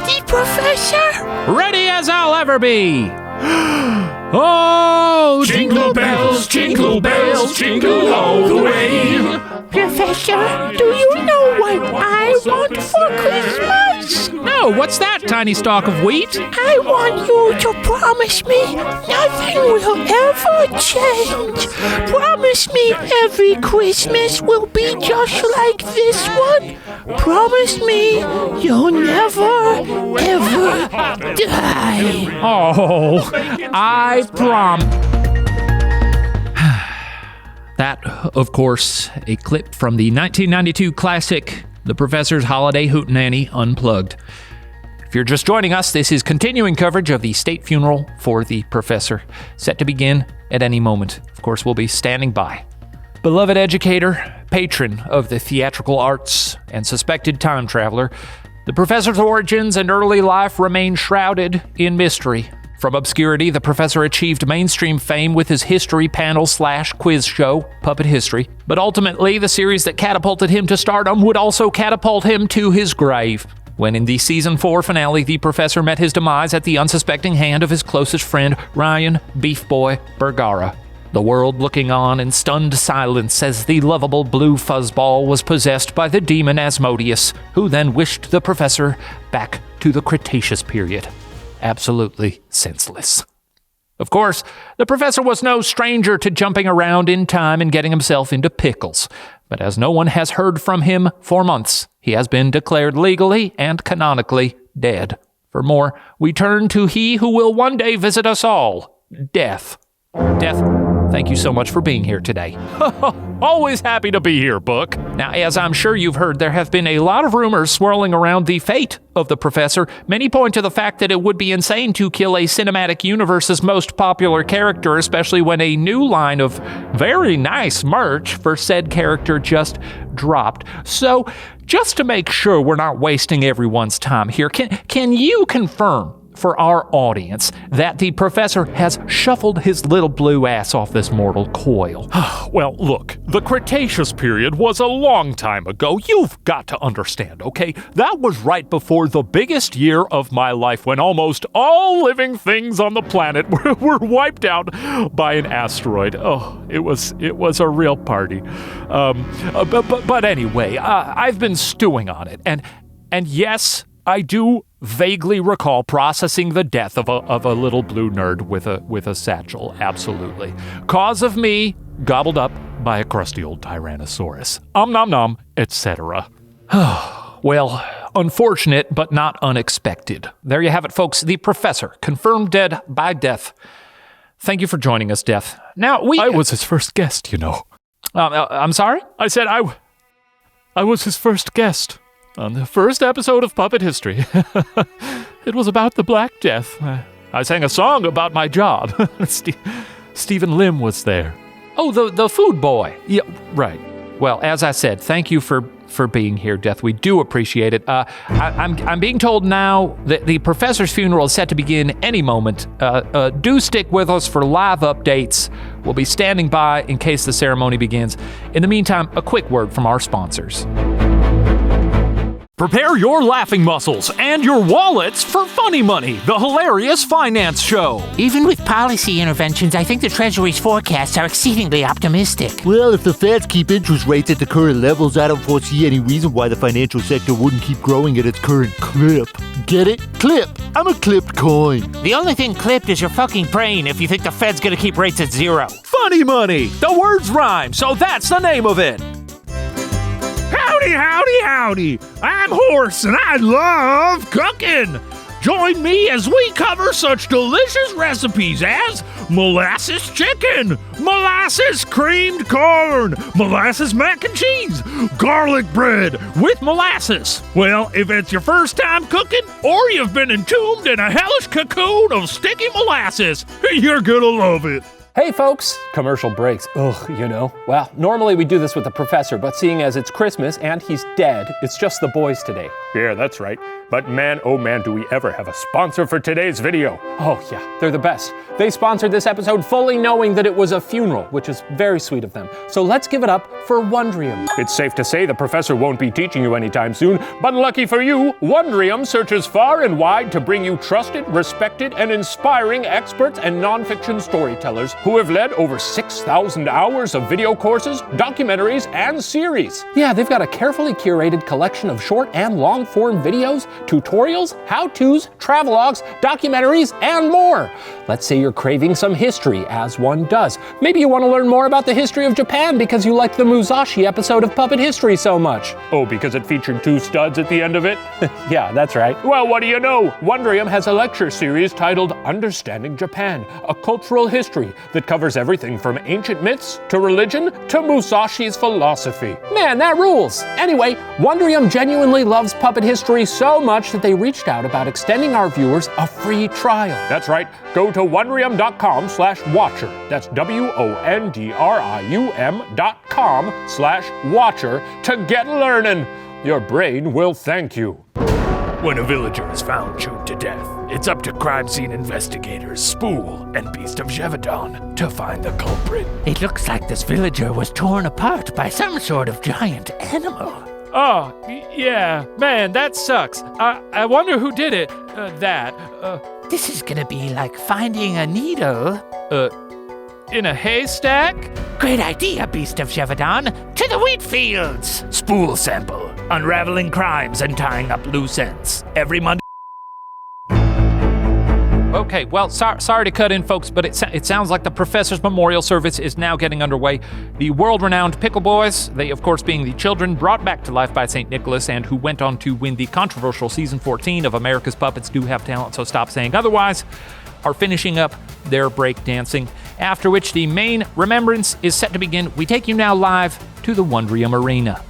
ready, Professor? Ready as I'll ever be. Oh, jingle bells, jingle all the way. Professor, do you know what I want for Christmas? no, what's that, tiny stalk of wheat? I want you to promise me nothing will ever change. Promise me every Christmas will be just like this one. Promise me you'll never, ever die. Oh, I promise. That, of course, a clip from the 1992 classic, The Professor's Holiday Hootenanny Unplugged. If you're just joining us, this is continuing coverage of the state funeral for the professor, set to begin at any moment. Of course, we'll be standing by. Beloved educator, patron of the theatrical arts, and suspected time traveler, the professor's origins and early life remain shrouded in mystery. From obscurity, the professor achieved mainstream fame with his history panel/quiz show, Puppet History. But ultimately, the series that catapulted him to stardom would also catapult him to his grave. When in the season 4 finale, the professor met his demise at the unsuspecting hand of his closest friend, Ryan Beef Boy Bergara. The world looking on in stunned silence as the lovable blue fuzzball was possessed by the demon Asmodeus, who then wished the professor back to the Cretaceous period. Absolutely senseless. Of course, the professor was no stranger to jumping around in time and getting himself into pickles. But as no one has heard from him for months, he has been declared legally and canonically dead. For more, we turn to he who will one day visit us all, Death. Death, thank you so much for being here today. Always happy to be here, Book. Now, as I'm sure you've heard, there have been a lot of rumors swirling around the fate of the professor. Many point to the fact that it would be insane to kill a cinematic universe's most popular character, especially when a new line of very nice merch for said character just dropped. So, just to make sure we're not wasting everyone's time here, can you confirm for our audience that the professor has shuffled his little blue ass off this mortal coil? Well, look, the Cretaceous period was a long time ago. You've got to understand, okay? That was right before the biggest year of my life, when almost all living things on the planet were wiped out by an asteroid. Oh, it was a real party. But anyway, I've been stewing on it, and yes, I do vaguely recall processing the death of a little blue nerd with a satchel. Absolutely. Cause of me gobbled up by a crusty old Tyrannosaurus. Nom nom, etc. Well, unfortunate, but not unexpected. There you have it, folks. The professor, confirmed dead by Death. Thank you for joining us, Death. Now, I was his first guest, you know. I'm sorry? I said I was his first guest on the first episode of Puppet History. It was about the Black Death. I sang a song about my job. Stephen Lim was there. Oh, the food boy. Yeah, right. Well, as I said, thank you for being here, Death. We do appreciate it. I'm being told now that the professor's funeral is set to begin any moment. Do stick with us for live updates. We'll be standing by in case the ceremony begins. In the meantime, a quick word from our sponsors. Prepare your laughing muscles and your wallets for Funny Money, the hilarious finance show. Even with policy interventions, I think the Treasury's forecasts are exceedingly optimistic. Well, if the Feds keep interest rates at the current levels, I don't foresee any reason why the financial sector wouldn't keep growing at its current clip. Get it? Clip. I'm a clipped coin. The only thing clipped is your fucking brain if you think the Fed's gonna keep rates at zero. Funny Money. The words rhyme, so that's the name of it. Howdy, howdy, howdy. I'm Horse and I love cooking. Join me as we cover such delicious recipes as molasses chicken, molasses creamed corn, molasses mac and cheese, garlic bread with molasses. Well, if it's your first time cooking or you've been entombed in a hellish cocoon of sticky molasses, you're gonna love it. Hey folks, commercial breaks. Ugh, you know. Well, normally we do this with the professor, but seeing as it's Christmas and he's dead, it's just the boys today. Yeah, that's right. But man, oh man, do we ever have a sponsor for today's video. Oh yeah, they're the best. They sponsored this episode fully knowing that it was a funeral, which is very sweet of them. So let's give it up for Wondrium. It's safe to say the professor won't be teaching you anytime soon, but lucky for you, Wondrium searches far and wide to bring you trusted, respected, and inspiring experts and nonfiction storytellers who have led over 6,000 hours of video courses, documentaries, and series. Yeah, they've got a carefully curated collection of short and long-form videos, tutorials, how-tos, travelogues, documentaries, and more. Let's say you're craving some history, as one does. Maybe you want to learn more about the history of Japan because you liked the Musashi episode of Puppet History so much. Oh, because it featured 2 studs at the end of it? Yeah, that's right. Well, what do you know? Wondrium has a lecture series titled Understanding Japan, a cultural history that covers everything from ancient myths to religion to Musashi's philosophy. Man, that rules. Anyway, Wondrium genuinely loves Puppet History so much that they reached out about extending our viewers a free trial. That's right. Go to wondrium.com/watcher. That's WONDRIUM.com/watcher to get learning. Your brain will thank you. When a villager is found choked to death, it's up to crime scene investigators Spool and Beast of Gévaudan to find the culprit. It looks like this villager was torn apart by some sort of giant animal. Oh, yeah. Man, that sucks. I wonder who did it. This is gonna be like finding a needle. In a haystack? Great idea, Beast of Gévaudan. To the wheat fields! Spool sample. Unraveling crimes and tying up loose ends. Every Monday. Okay, well, sorry to cut in, folks, but it sounds like the professor's memorial service is now getting underway. The world-renowned Pickle Boys, they, of course, being the children brought back to life by St. Nicholas and who went on to win the controversial Season 14 of America's Puppets Do Have Talent, So Stop Saying Otherwise, are finishing up their break dancing, after which the main remembrance is set to begin. We take you now live to the Wondrium Arena.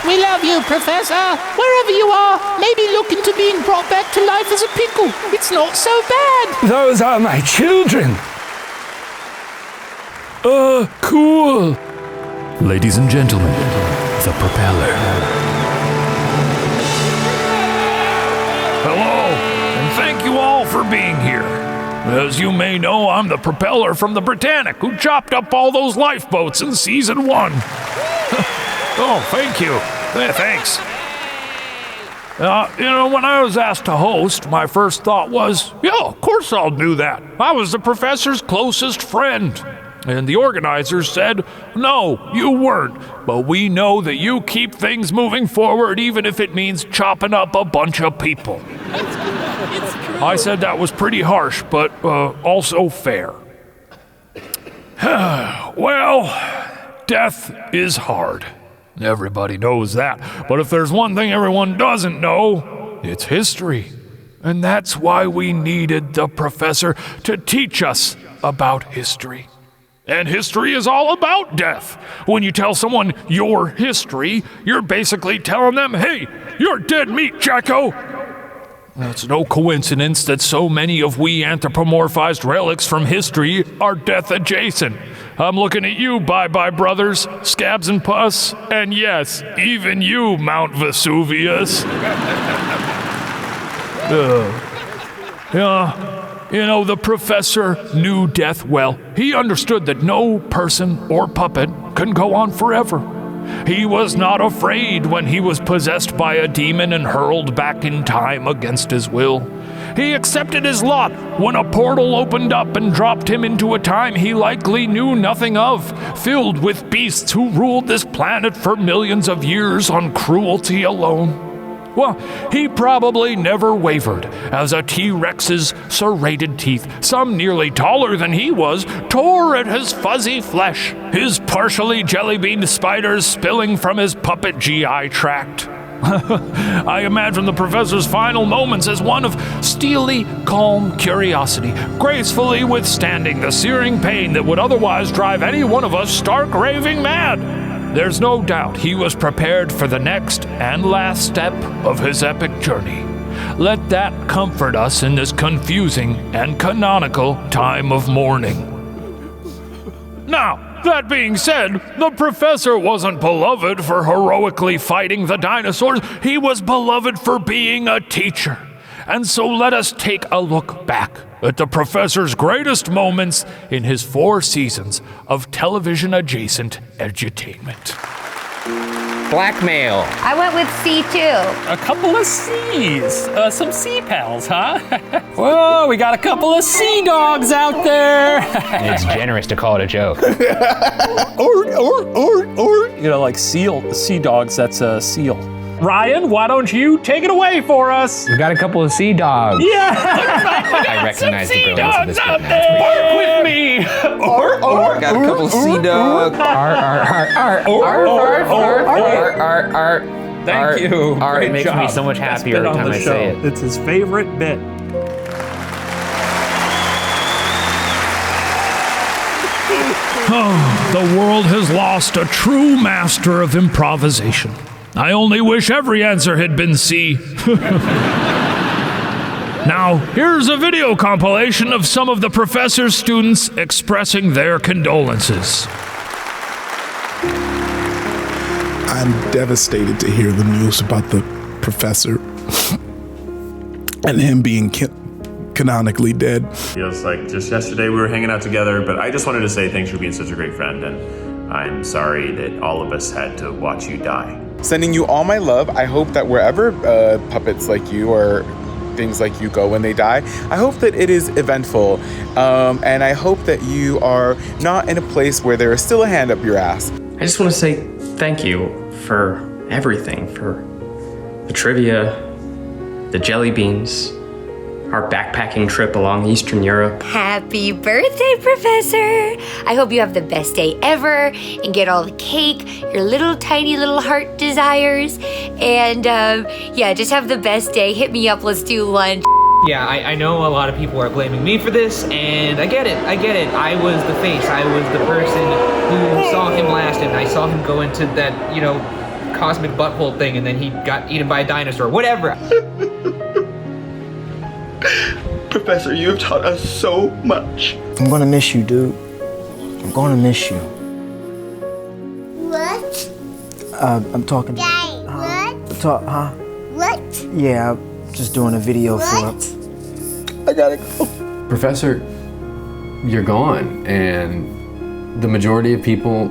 We love you, Professor. Wherever you are, maybe look into being brought back to life as a pickle. It's not so bad. Those are my children. Cool. Ladies and gentlemen, the Propeller. Hello, and thank you all for being here. As you may know, I'm the Propeller from the Britannic who chopped up all those lifeboats in Season 1. Oh, thank you. Thanks. When I was asked to host, my first thought was, yeah, of course I'll do that. I was the professor's closest friend. And the organizers said, no, you weren't. But we know that you keep things moving forward even if it means chopping up a bunch of people. I said that was pretty harsh, but also fair. Well, death is hard. Everybody knows that. But if there's one thing everyone doesn't know, it's history. And that's why we needed the professor to teach us about history. And history is all about death. When you tell someone your history, you're basically telling them, hey, you're dead meat, Jacko. It's no coincidence that so many of we anthropomorphized relics from history are death adjacent. I'm looking at you, Bye-Bye Brothers, Scabs and Pus, and yes, even you, Mount Vesuvius. The professor knew death well. He understood that no person or puppet can go on forever. He was not afraid when he was possessed by a demon and hurled back in time against his will. He accepted his lot when a portal opened up and dropped him into a time he likely knew nothing of, filled with beasts who ruled this planet for millions of years on cruelty alone. Well, he probably never wavered as a T-Rex's serrated teeth, some nearly taller than he was, tore at his fuzzy flesh, his partially jelly-beaned spiders spilling from his puppet GI tract. I imagine the professor's final moments as one of steely, calm curiosity, gracefully withstanding the searing pain that would otherwise drive any one of us stark raving mad. There's no doubt he was prepared for the next and last step of his epic journey. Let that comfort us in this confusing and canonical time of mourning. Now, that being said, the professor wasn't beloved for heroically fighting the dinosaurs. He was beloved for being a teacher. And so let us take a look back at the professor's greatest moments in his 4 seasons of television-adjacent edutainment. Blackmail. I went with C2. A couple of C's. Some sea pals, huh? Whoa, we got a couple of sea dogs out there. It's generous to call it a joke. You know, like sea dogs, that's a seal. Ryan, why don't you take it away for us? We got a couple of sea dogs. Yeah! I recognize the brilliance of this bit now. Bark with me! Got a couple of sea dogs. Thank you. It makes me so much happier every time I say it. It's his favorite bit. The world has lost a true master of improvisation. I only wish every answer had been C. Now, here's a video compilation of some of the professor's students expressing their condolences. I'm devastated to hear the news about the professor and him being canonically dead. Feels like just yesterday we were hanging out together, but I just wanted to say thanks for being such a great friend, and I'm sorry that all of us had to watch you die. Sending you all my love. I hope that wherever puppets like you or things like you go when they die, I hope that it is eventful. And I hope that you are not in a place where there is still a hand up your ass. I just want to say thank you for everything, for the trivia, the jelly beans, our backpacking trip along Eastern Europe. Happy birthday, Professor! I hope you have the best day ever and get all the cake, your little tiny little heart desires, and just have the best day. Hit me up, let's do lunch. Yeah, I know a lot of people are blaming me for this, and I get it. I was the face. I was the person who saw him last, and I saw him go into that, cosmic butthole thing, and then he got eaten by a dinosaur. Whatever. Professor, you have taught us so much. I'm gonna miss you, dude. I'm gonna miss you. What? I'm talking. Dad, what? What? Yeah, I'm just doing a video for I gotta go. Professor, you're gone, and the majority of people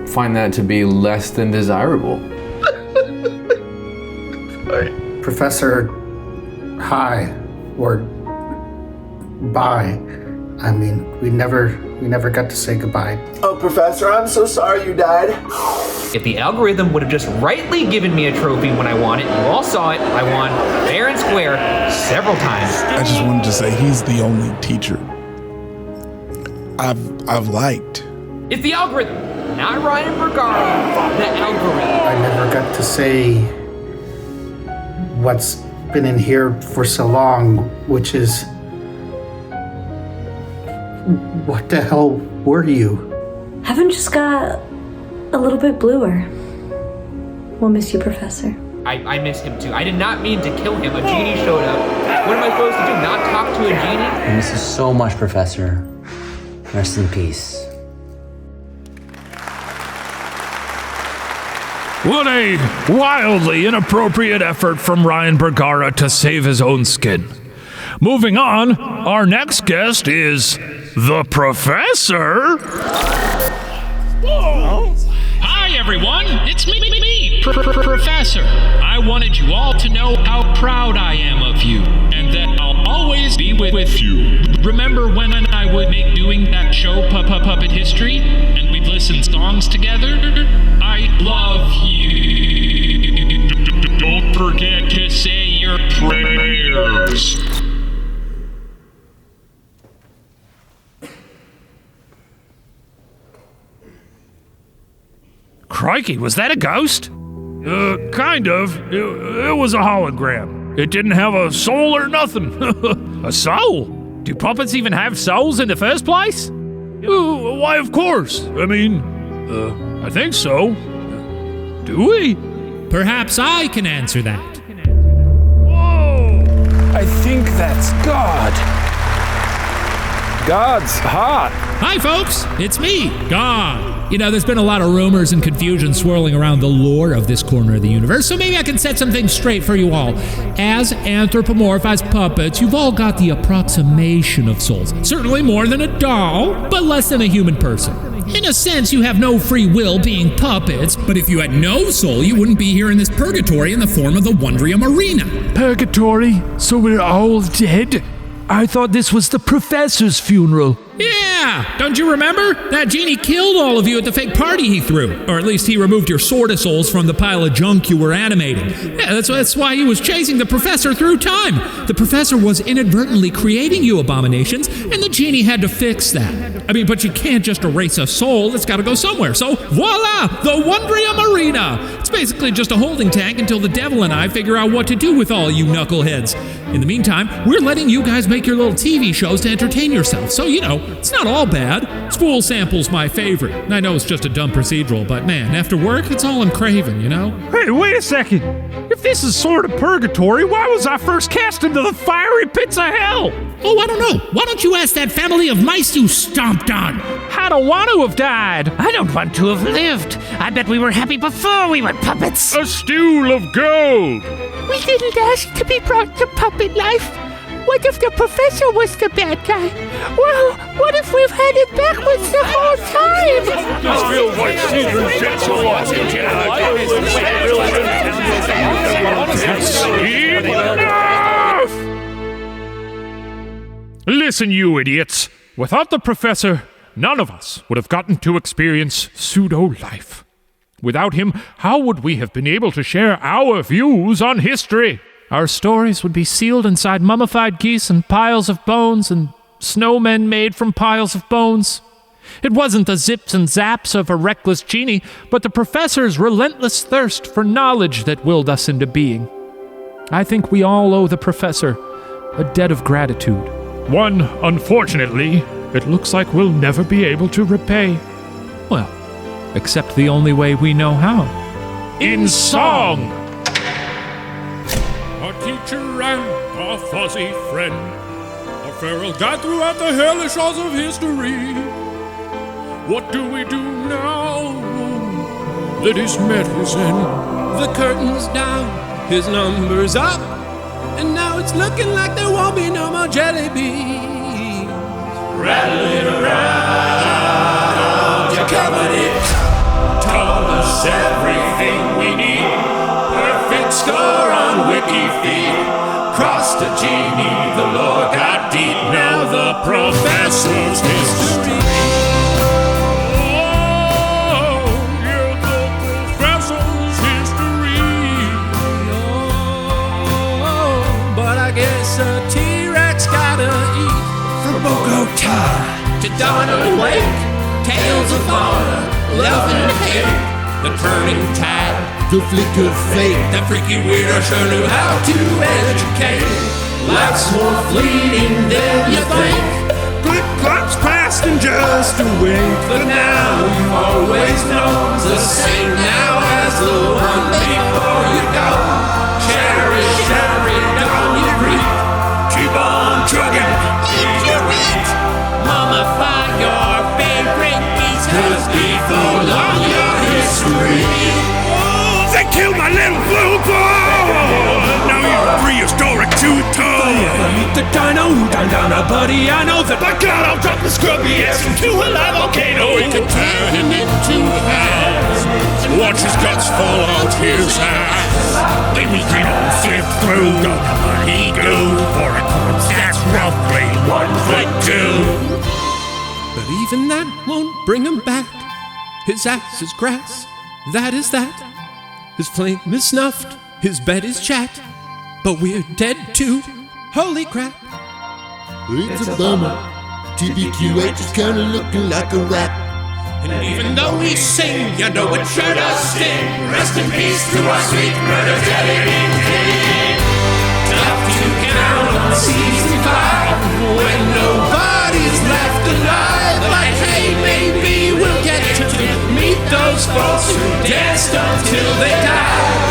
find that to be less than desirable. Sorry. Professor, hi, or bye. I mean, we never got to say goodbye. Oh, Professor, I'm so sorry you died. If the algorithm would have just rightly given me a trophy when I won it, you all saw it, I won fair and square several times. I just wanted to say he's the only teacher I've liked. It's the algorithm, not Ryan Bergara, the algorithm. I never got to say what's been in here for so long, which is, what the hell were you? Heaven just got a little bit bluer. We'll miss you, Professor. I miss him too. I did not mean to kill him. A genie showed up. What am I supposed to do? Not talk to a genie? I miss you so much, Professor. Rest in peace. What a wildly inappropriate effort from Ryan Bergara to save his own skin. Moving on, our next guest is the Professor. Hi, everyone. It's me, Professor. I wanted you all to know how proud I am of you, and that I'll always be with you. Remember when I would make doing that show, Puppet History, and we'd listen songs together? I love you. Don't forget to say your prayers. Crikey, was that a ghost? Kind of. It was a hologram. It didn't have a soul or nothing. A soul? Do puppets even have souls in the first place? Why, of course. I mean, I think so. Do we? Perhaps I can answer that. I think that's God. God's hot. Hi, folks. It's me, God. You know, there's been a lot of rumors and confusion swirling around the lore of this corner of the universe, so maybe I can set some things straight for you all. As anthropomorphized puppets, you've all got the approximation of souls. Certainly more than a doll, but less than a human person. In a sense, you have no free will being puppets, but if you had no soul, you wouldn't be here in this purgatory in the form of the Wondrium Arena. Purgatory? So we're all dead? I thought this was the professor's funeral. Yeah! Don't you remember? That genie killed all of you at the fake party he threw. Or at least he removed your sorta souls from the pile of junk you were animating. Yeah, that's why he was chasing the professor through time. The professor was inadvertently creating you abominations, and the genie had to fix that. I mean, but you can't just erase a soul. It's gotta go somewhere. So, voila! The Wondrium Arena! It's basically just a holding tank until the devil and I figure out what to do with all you knuckleheads. In the meantime, we're letting you guys make your little TV shows to entertain yourselves. So, you know, it's not all bad. Spool Sample's my favorite. And I know it's just a dumb procedural, but man, after work, it's all I'm craving, you know? Hey, wait a second. If this is sort of purgatory, why was I first cast into the fiery pits of hell? Oh, I don't know. Why don't you ask that family of mice you stomped on? I don't want to have died. I don't want to have lived. I bet we were happy before we were puppets. A stool of gold. We didn't ask to be brought to puppet life. What if the professor was the bad guy? Well, what if we've had it backwards the whole time? This feels like Caesar's dead so long. Enough! Listen, you idiots. Without the professor, none of us would have gotten to experience pseudo-life. Without him, how would we have been able to share our views on history? Our stories would be sealed inside mummified geese and piles of bones and snowmen made from piles of bones. It wasn't the zips and zaps of a reckless genie, but the professor's relentless thirst for knowledge that willed us into being. I think we all owe the professor a debt of gratitude. One, unfortunately, it looks like we'll never be able to repay. Well, except the only way we know how. In song! Our teacher and our fuzzy friend, our feral guide throughout the hellish halls of history. What do we do now that he's met his end? The curtain's down, his number's up, and now it's looking like there won't be no more jelly beans. Rattling around, you covered it, told us everything we need. Perfect score on WikiFeed. Crossed a genie, the lore got deep. Now the professor's history. Oh, you're the professor's history. Oh, but I guess a T-Rex gotta eat. From Bogota to Donald Wake, tales of honor, love and hate. The turning tide, the flick of fate. That freaky weirdo sure knew how to educate. Life's more fleeting than you think. Click clocks past in just a wink. But now you always know the same now as the one before you go. Cherish every dawn you breathe. Keep on trucking, eat your wheat. Mummify your favorite geese, 'cause before long your history. Oh, they killed my little blue boy. Now you're prehistoric two-tone. Eat the dino who down a buddy. I know that. By God, I'll drop the scrubby ass into a live volcano. We could tear him into halves. Watch his guts fall out his ass. Then we can sift through the money glue for a corpse that's roughly 1'2". But even that won't bring him back. His ass is grass, that is that. His flame is snuffed, his bed is chat. But we're dead too, holy crap. It's a bummer. TBQH is kinda looking like a rat. And even though we sing, you know it sure does sting. Rest in peace to our sweet murder jelly bean king. Tough to count on season 5 when nobody's left alive. But hey, maybe we'll get to meet those folks who danced until they died.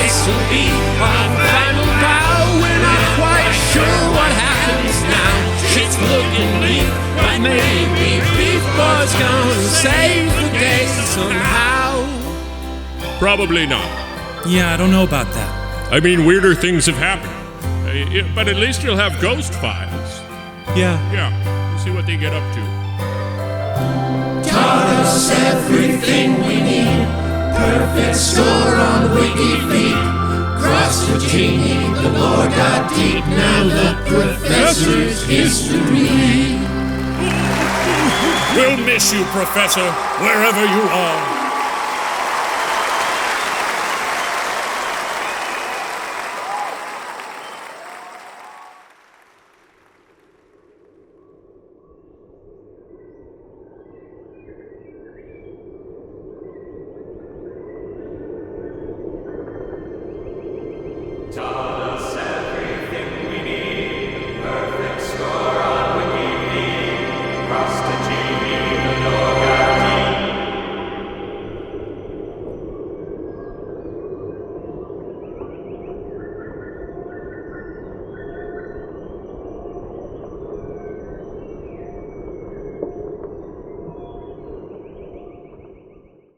This will be our final bow. We're not quite sure gonna save the day somehow. Probably not. Yeah, I don't know about that. I mean, weirder things have happened. But at least you'll have ghost files. Yeah. Yeah, we'll see what they get up to. Taught us everything we need. Perfect score on Wikifeed. Crossed the genie, the lore got deep. Now the professor's history. We'll miss you, Professor, wherever you are.